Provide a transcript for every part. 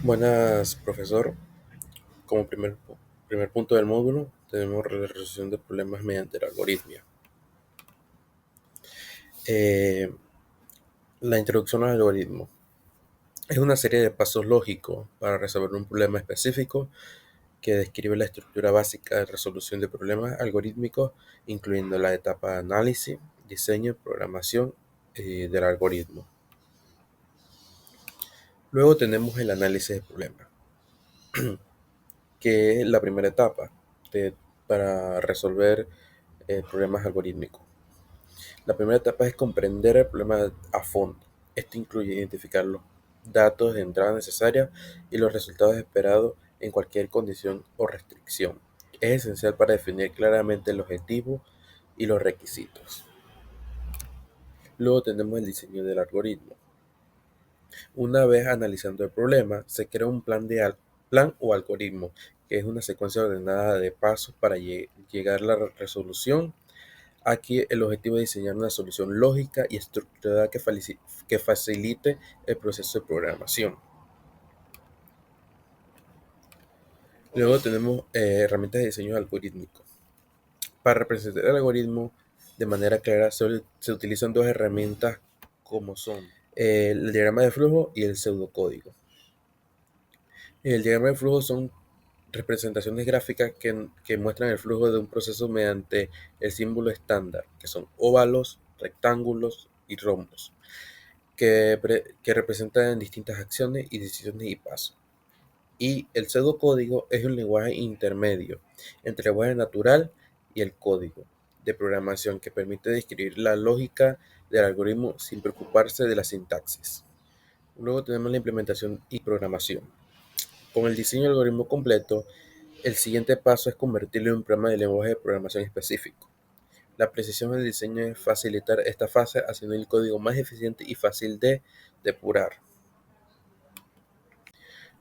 Buenas, profesor. Como primer punto del módulo, tenemos la resolución de problemas mediante la algoritmia. Eh, la introducción al algoritmo es una serie de pasos lógicos para resolver un problema específico que describe la estructura básica de resolución de problemas algorítmicos, incluyendo la etapa de análisis, diseño y programación del algoritmo. Luego tenemos el análisis de problemas, que es la primera etapa para resolver problemas algorítmicos. La primera etapa es comprender el problema a fondo. Esto incluye identificar los datos de entrada necesarios y los resultados esperados en cualquier condición o restricción. Es esencial para definir claramente el objetivo y los requisitos. Luego tenemos el diseño del algoritmo. Una vez analizando el problema, se crea un plan o algoritmo, que es una secuencia ordenada de pasos para llegar a la resolución. Aquí el objetivo es diseñar una solución lógica y estructurada que facilite el proceso de programación. Luego tenemos herramientas de diseño algorítmico. Para representar el algoritmo de manera clara se utilizan dos herramientas como son el diagrama de flujo y el pseudocódigo. El diagrama de flujo son representaciones gráficas que muestran el flujo de un proceso mediante el símbolo estándar, que son óvalos, rectángulos y rombos, que representan distintas acciones y decisiones y pasos. Y el pseudocódigo es un lenguaje intermedio entre el lenguaje natural y el código de programación que permite describir la lógica del algoritmo sin preocuparse de la sintaxis. Luego tenemos la implementación y programación. Con el diseño del algoritmo completo, el siguiente paso es convertirlo en un programa de lenguaje de programación específico. La precisión del diseño es facilitar esta fase haciendo el código más eficiente y fácil de depurar.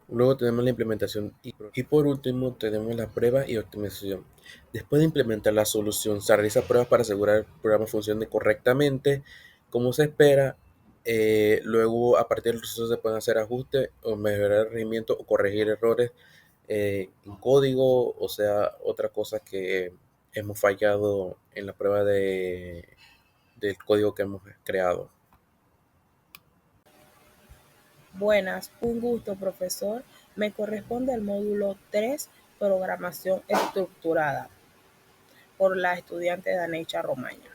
Luego tenemos la implementación y por último tenemos la prueba y optimización. Después de implementar la solución, se realizan pruebas para asegurar que el programa funcione correctamente como se espera. Luego, a partir del proceso se pueden hacer ajustes o mejorar el rendimiento o corregir errores en código, o sea, otra cosa que hemos fallado en la prueba del código que hemos creado. Buenas, un gusto, profesor. Me corresponde el módulo 3, Programación Estructurada, por la estudiante Danecha Romaña.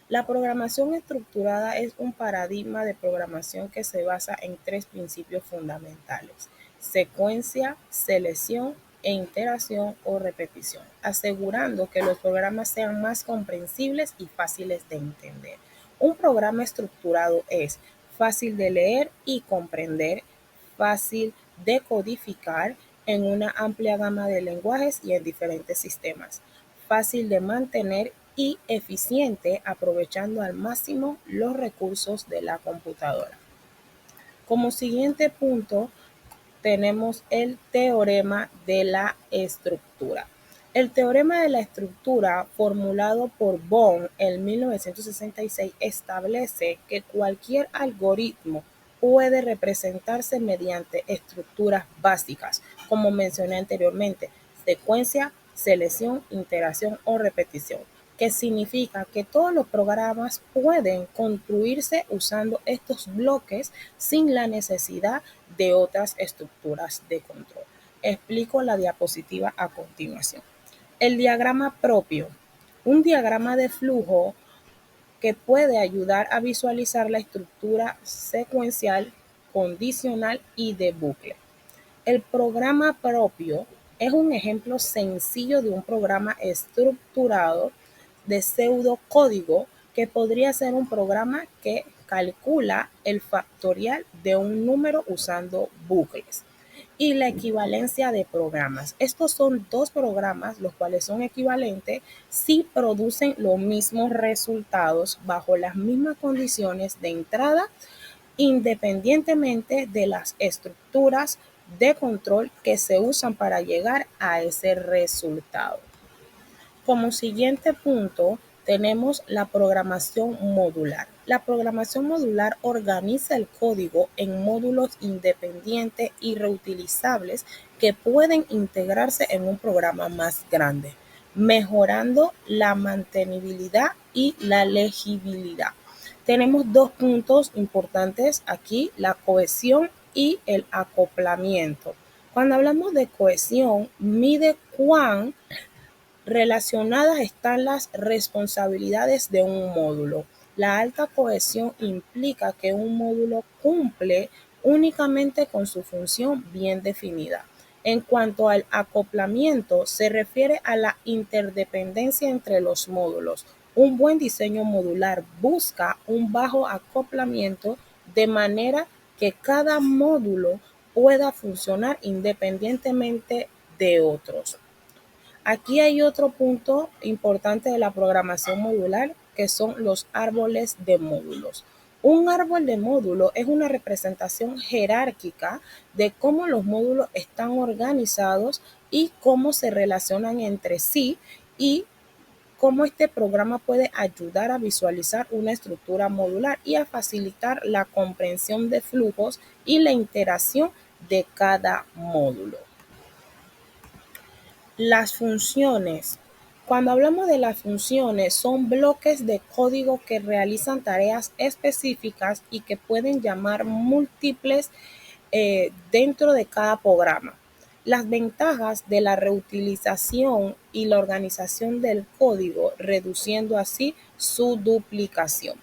La programación estructurada es un paradigma de programación que se basa en tres principios fundamentales: secuencia, selección e iteración o repetición, asegurando que los programas sean más comprensibles y fáciles de entender. Un programa estructurado es fácil de leer y comprender, fácil de codificar en una amplia gama de lenguajes y en diferentes sistemas, fácil de mantener y eficiente aprovechando al máximo los recursos de la computadora. Como siguiente punto tenemos el teorema de la estructura. El teorema de la estructura, formulado por Bohm en 1966, establece que cualquier algoritmo puede representarse mediante estructuras básicas, como mencioné anteriormente: secuencia, selección, iteración o repetición, que significa que todos los programas pueden construirse usando estos bloques sin la necesidad de otras estructuras de control. Explico la diapositiva a continuación. El diagrama propio. Un diagrama de flujo que puede ayudar a visualizar la estructura secuencial, condicional y de bucle. El programa propio es un ejemplo sencillo de un programa estructurado de pseudocódigo que podría ser un programa que calcula el factorial de un número usando bucles. Y la equivalencia de programas. Estos son dos programas los cuales son equivalentes si producen los mismos resultados bajo las mismas condiciones de entrada, independientemente de las estructuras de control que se usan para llegar a ese resultado. Como siguiente punto tenemos la programación modular. La programación modular organiza el código en módulos independientes y reutilizables que pueden integrarse en un programa más grande, mejorando la mantenibilidad y la legibilidad. Tenemos dos puntos importantes aquí, la cohesión y el acoplamiento. Cuando hablamos de cohesión, mide cuán relacionadas están las responsabilidades de un módulo. La alta cohesión implica que un módulo cumple únicamente con su función bien definida. En cuanto al acoplamiento, se refiere a la interdependencia entre los módulos. Un buen diseño modular busca un bajo acoplamiento de manera que cada módulo pueda funcionar independientemente de otros. Aquí hay otro punto importante de la programación modular, que son los árboles de módulos. Un árbol de módulo es una representación jerárquica de cómo los módulos están organizados y cómo se relacionan entre sí y cómo este programa puede ayudar a visualizar una estructura modular y a facilitar la comprensión de flujos y la interacción de cada módulo. Las funciones. Cuando hablamos de las funciones, son bloques de código que realizan tareas específicas y que pueden llamar múltiples dentro de cada programa. Las ventajas de la reutilización y la organización del código, reduciendo así su duplicación.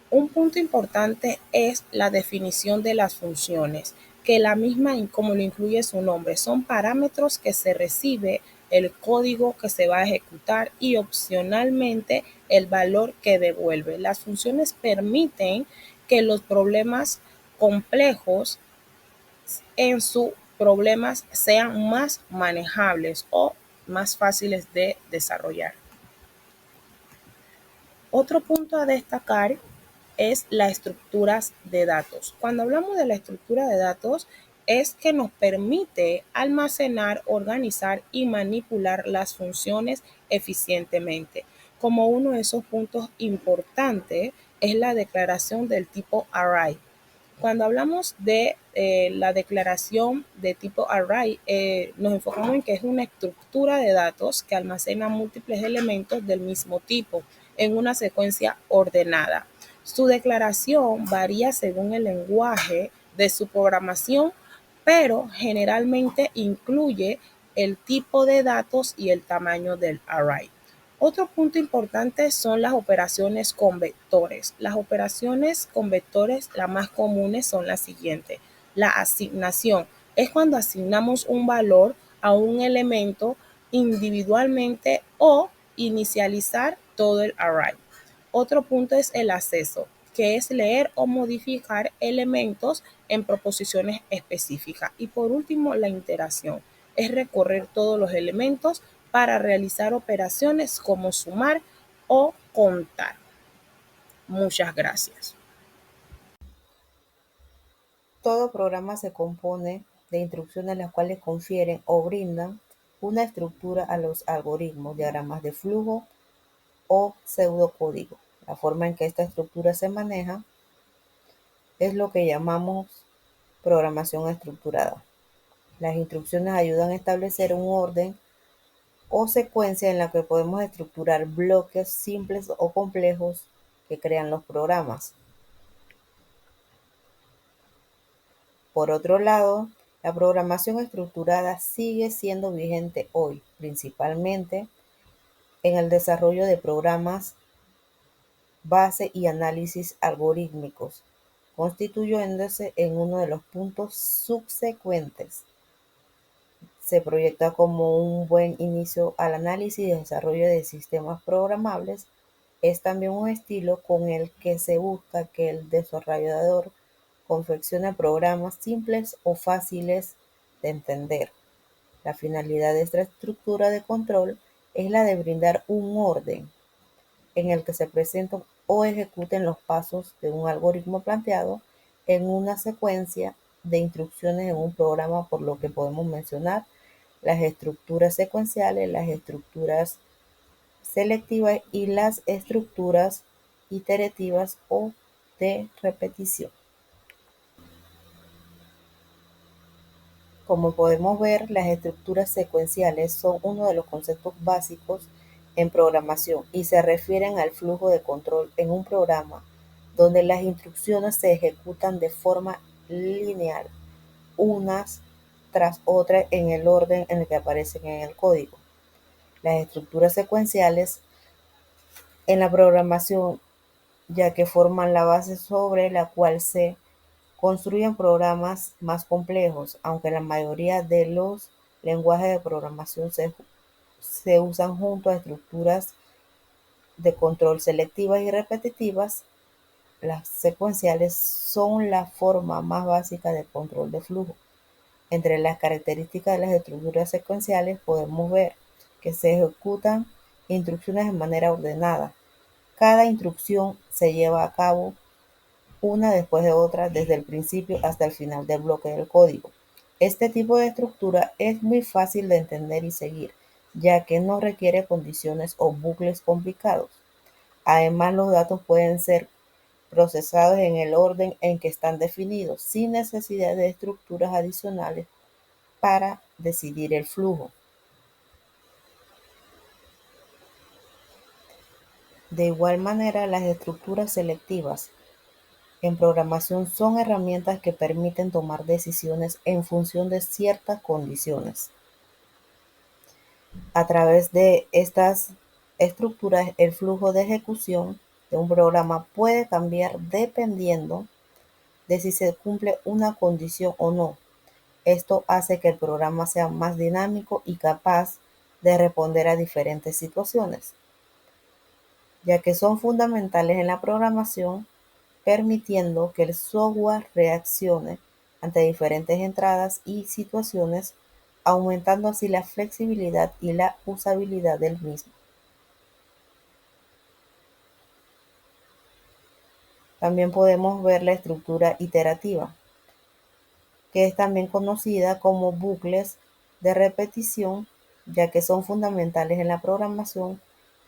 Un punto importante es la definición de las funciones, que la misma, como lo incluye su nombre, son parámetros que se recibe el código que se va a ejecutar y opcionalmente el valor que devuelve. Las funciones permiten que los problemas complejos en sus problemas sean más manejables o más fáciles de desarrollar. Otro punto a destacar es las estructuras de datos. Cuando hablamos de la estructura de datos, es que nos permite almacenar, organizar y manipular las funciones eficientemente. Como uno de esos puntos importantes es la declaración del tipo array. Cuando hablamos de la declaración de tipo array, nos enfocamos en que es una estructura de datos que almacena múltiples elementos del mismo tipo en una secuencia ordenada. Su declaración varía según el lenguaje de su programación, pero generalmente incluye el tipo de datos y el tamaño del array. Otro punto importante son las operaciones con vectores. Las operaciones con vectores, las más comunes son las siguientes. La asignación es cuando asignamos un valor a un elemento individualmente o inicializar todo el array. Otro punto es el acceso, que es leer o modificar elementos en proposiciones específicas. Y por último, la interacción es recorrer todos los elementos para realizar operaciones como sumar o contar. Muchas gracias. Todo programa se compone de instrucciones las cuales confieren o brindan una estructura a los algoritmos, diagramas de flujo o pseudocódigo. La forma en que esta estructura se maneja es lo que llamamos programación estructurada. Las instrucciones ayudan a establecer un orden o secuencia en la que podemos estructurar bloques simples o complejos que crean los programas. Por otro lado, la programación estructurada sigue siendo vigente hoy, principalmente en el desarrollo de programas base y análisis algorítmicos, constituyéndose en uno de los puntos subsecuentes. Se proyecta como un buen inicio al análisis y desarrollo de sistemas programables. Es también un estilo con el que se busca que el desarrollador confeccione programas simples o fáciles de entender. La finalidad de esta estructura de control es la de brindar un orden en el que se presenten o ejecuten los pasos de un algoritmo planteado en una secuencia de instrucciones en un programa, por lo que podemos mencionar las estructuras secuenciales, las estructuras selectiva y las estructuras iterativas o de repetición. Como podemos ver, las estructuras secuenciales son uno de los conceptos básicos en programación y se refieren al flujo de control en un programa donde las instrucciones se ejecutan de forma lineal, unas tras otras en el orden en el que aparecen en el código. Las estructuras secuenciales en la programación, ya que forman la base sobre la cual se construyen programas más complejos, aunque la mayoría de los lenguajes de programación se usan junto a estructuras de control selectivas y repetitivas. Las secuenciales son la forma más básica de control de flujo. Entre las características de las estructuras secuenciales podemos ver que se ejecutan instrucciones de manera ordenada. Cada instrucción se lleva a cabo una después de otra desde el principio hasta el final del bloque del código. Este tipo de estructura es muy fácil de entender y seguir, ya que no requiere condiciones o bucles complicados. Además, los datos pueden ser procesados en el orden en que están definidos, sin necesidad de estructuras adicionales para decidir el flujo. De igual manera, las estructuras selectivas en programación son herramientas que permiten tomar decisiones en función de ciertas condiciones. A través de estas estructuras, el flujo de ejecución de un programa puede cambiar dependiendo de si se cumple una condición o no. Esto hace que el programa sea más dinámico y capaz de responder a diferentes situaciones, ya que son fundamentales en la programación, permitiendo que el software reaccione ante diferentes entradas y situaciones, aumentando así la flexibilidad y la usabilidad del mismo. También podemos ver la estructura iterativa, que es también conocida como bucles de repetición, ya que son fundamentales en la programación,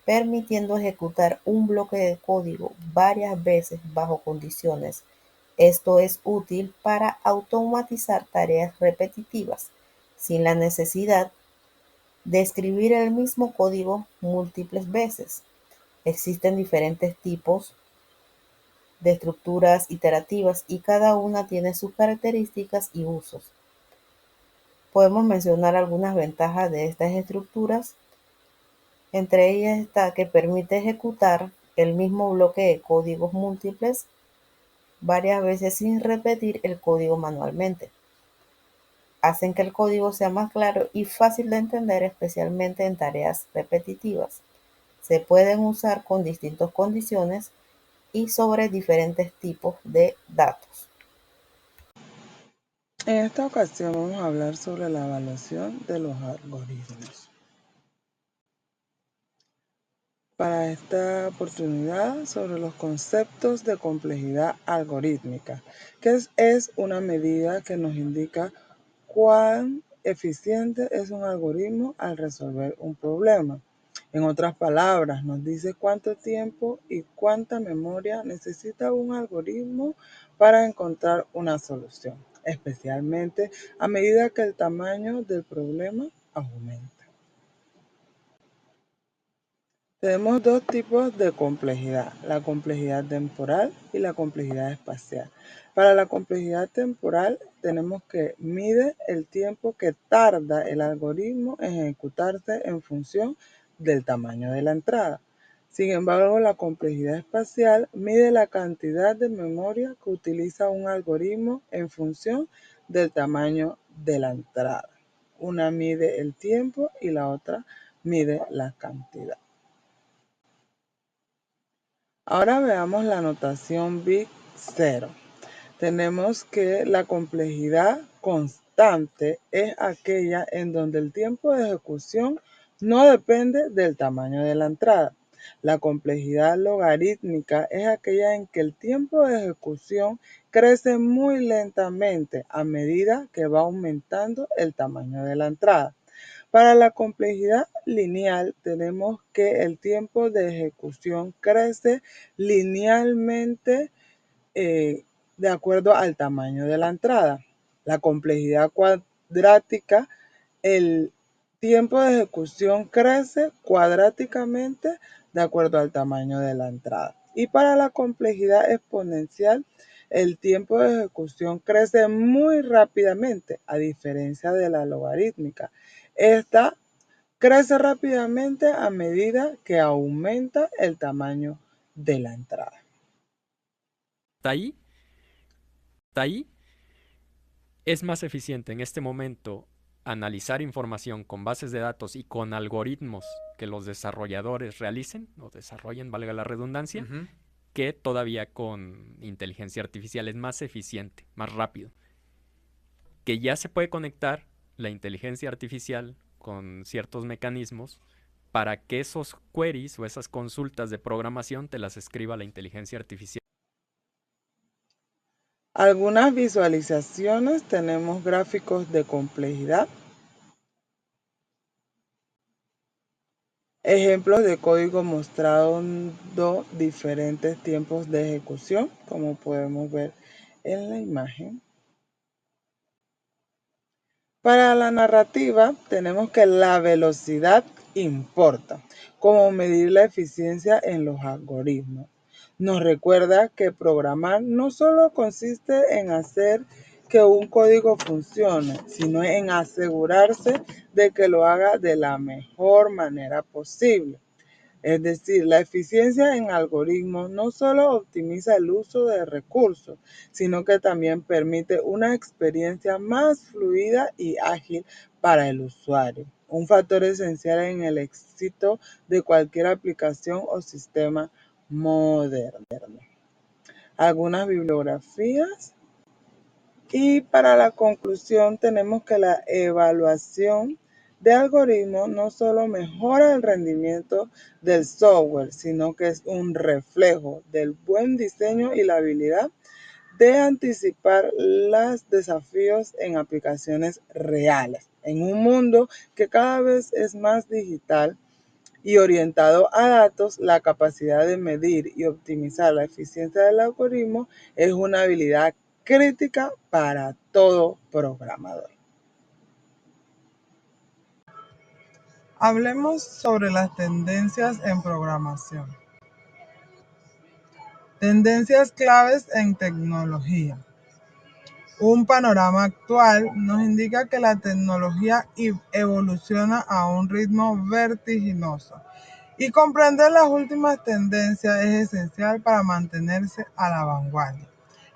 permitiendo ejecutar un bloque de código varias veces bajo condiciones. Esto es útil para automatizar tareas repetitivas, sin la necesidad de escribir el mismo código múltiples veces. Existen diferentes tipos de estructuras iterativas y cada una tiene sus características y usos. Podemos mencionar algunas ventajas de estas estructuras. Entre ellas está que permite ejecutar el mismo bloque de códigos múltiples varias veces sin repetir el código manualmente. Hacen que el código sea más claro y fácil de entender, especialmente en tareas repetitivas. Se pueden usar con distintas condiciones y sobre diferentes tipos de datos. En esta ocasión vamos a hablar sobre la evaluación de los algoritmos. Para esta oportunidad sobre los conceptos de complejidad algorítmica, que es una medida que nos indica cuán eficiente es un algoritmo al resolver un problema. En otras palabras, nos dice cuánto tiempo y cuánta memoria necesita un algoritmo para encontrar una solución, especialmente a medida que el tamaño del problema aumenta. Tenemos dos tipos de complejidad, la complejidad temporal y la complejidad espacial. Para la complejidad temporal tenemos que mide el tiempo que tarda el algoritmo en ejecutarse en función del tamaño de la entrada. Sin embargo, la complejidad espacial mide la cantidad de memoria que utiliza un algoritmo en función del tamaño de la entrada. Una mide el tiempo y la otra mide la cantidad. Ahora veamos la notación Big 0. Tenemos que la complejidad constante es aquella en donde el tiempo de ejecución no depende del tamaño de la entrada. La complejidad logarítmica es aquella en que el tiempo de ejecución crece muy lentamente a medida que va aumentando el tamaño de la entrada. Para la complejidad lineal tenemos que el tiempo de ejecución crece linealmente de acuerdo al tamaño de la entrada. La complejidad cuadrática, el tiempo de ejecución crece cuadráticamente de acuerdo al tamaño de la entrada. Y para la complejidad exponencial, el tiempo de ejecución crece muy rápidamente, a diferencia de la logarítmica. Esta crece rápidamente a medida que aumenta el tamaño de la entrada. ¿Está ahí? ¿Está ahí? Es más eficiente en este momento analizar información con bases de datos y con algoritmos que los desarrolladores realicen o desarrollen, valga la redundancia, que todavía con inteligencia artificial. Es más eficiente, más rápido. Que ya se puede conectar la inteligencia artificial con ciertos mecanismos para que esos queries o esas consultas de programación te las escriba la inteligencia artificial. Algunas visualizaciones tenemos gráficos de complejidad, ejemplos de código mostrando diferentes tiempos de ejecución, como podemos ver en la imagen. Para la narrativa tenemos que la velocidad importa, como medir la eficiencia en los algoritmos. Nos recuerda que programar no solo consiste en hacer que un código funcione, sino en asegurarse de que lo haga de la mejor manera posible. Es decir, la eficiencia en algoritmos no solo optimiza el uso de recursos, sino que también permite una experiencia más fluida y ágil para el usuario, un factor esencial en el éxito de cualquier aplicación o sistema moderno. Algunas bibliografías. Y para la conclusión tenemos que la evaluación de algoritmos no solo mejora el rendimiento del software, sino que es un reflejo del buen diseño y la habilidad de anticipar los desafíos en aplicaciones reales. En un mundo que cada vez es más digital y orientado a datos, la capacidad de medir y optimizar la eficiencia del algoritmo es una habilidad crítica para todo programador. Hablemos sobre las tendencias en programación. Tendencias claves en tecnología. Un panorama actual nos indica que la tecnología evoluciona a un ritmo vertiginoso y comprender las últimas tendencias es esencial para mantenerse a la vanguardia.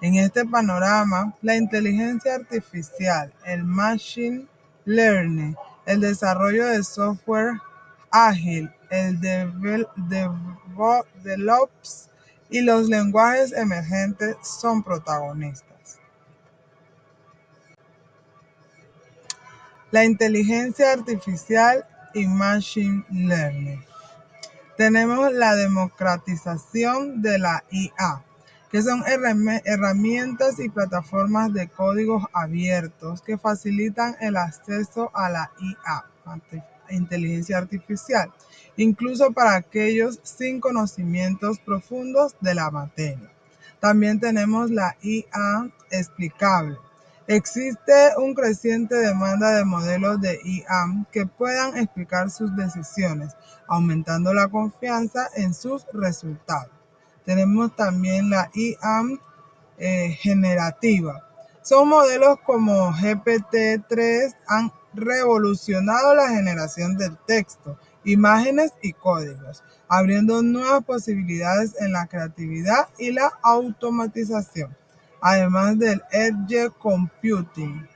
En este panorama, la inteligencia artificial, el machine learning, el desarrollo de software ágil, el DevOps y los lenguajes emergentes son protagonistas. La inteligencia artificial y machine learning. Tenemos la democratización de la IA, que son herramientas y plataformas de códigos abiertos que facilitan el acceso a la IA, inteligencia artificial, incluso para aquellos sin conocimientos profundos de la materia. También tenemos la IA explicable. Existe una creciente demanda de modelos de IA que puedan explicar sus decisiones, aumentando la confianza en sus resultados. Tenemos también la IA generativa. Son modelos como GPT-3 han revolucionado la generación del texto, imágenes y códigos, abriendo nuevas posibilidades en la creatividad y la automatización, además del edge computing.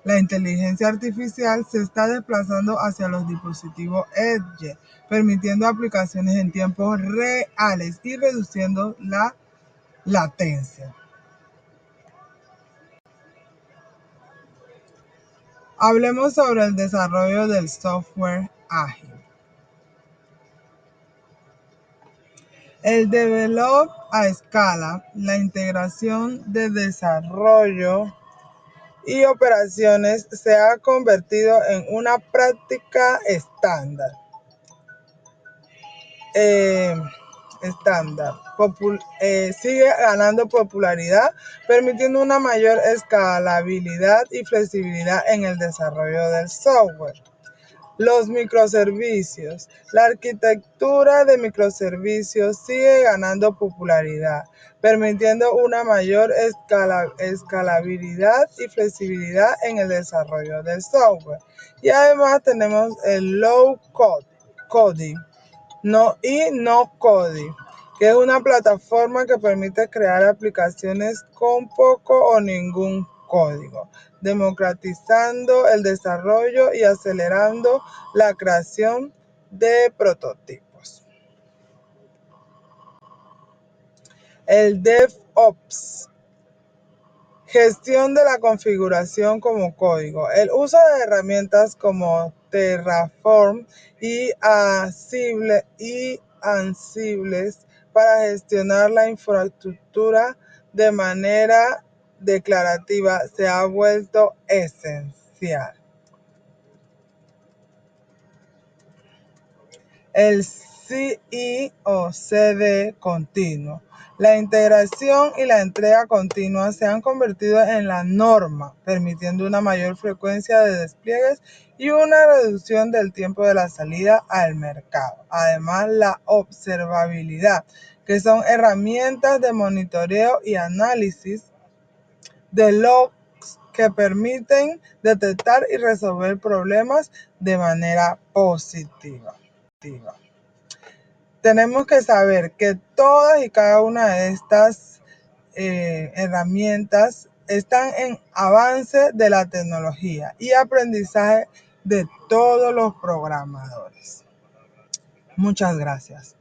La inteligencia artificial se está desplazando hacia los dispositivos edge, permitiendo aplicaciones en tiempos reales y reduciendo la latencia. Hablemos sobre el desarrollo del software ágil. El develop a escala, la integración de desarrollo y operaciones se ha convertido en una práctica estándar. Sigue ganando popularidad, permitiendo una mayor escalabilidad y flexibilidad en el desarrollo del software. Los microservicios. La arquitectura de microservicios sigue ganando popularidad, permitiendo una mayor escalabilidad y flexibilidad en el desarrollo del software. Y además tenemos el low coding no coding, que es una plataforma que permite crear aplicaciones con poco o ningún código, democratizando el desarrollo y acelerando la creación de prototipos. El DevOps. Gestión de la configuración como código. El uso de herramientas como Terraform y Ansible para gestionar la infraestructura de manera declarativa se ha vuelto esencial. El CI o CD continuo. La integración y la entrega continua se han convertido en la norma, permitiendo una mayor frecuencia de despliegues y una reducción del tiempo de la salida al mercado. Además, la observabilidad, que son herramientas de monitoreo y análisis de logs que permiten detectar y resolver problemas de manera positiva. Tenemos que saber que todas y cada una de estas herramientas están en avance de la tecnología y aprendizaje de todos los programadores. Muchas gracias.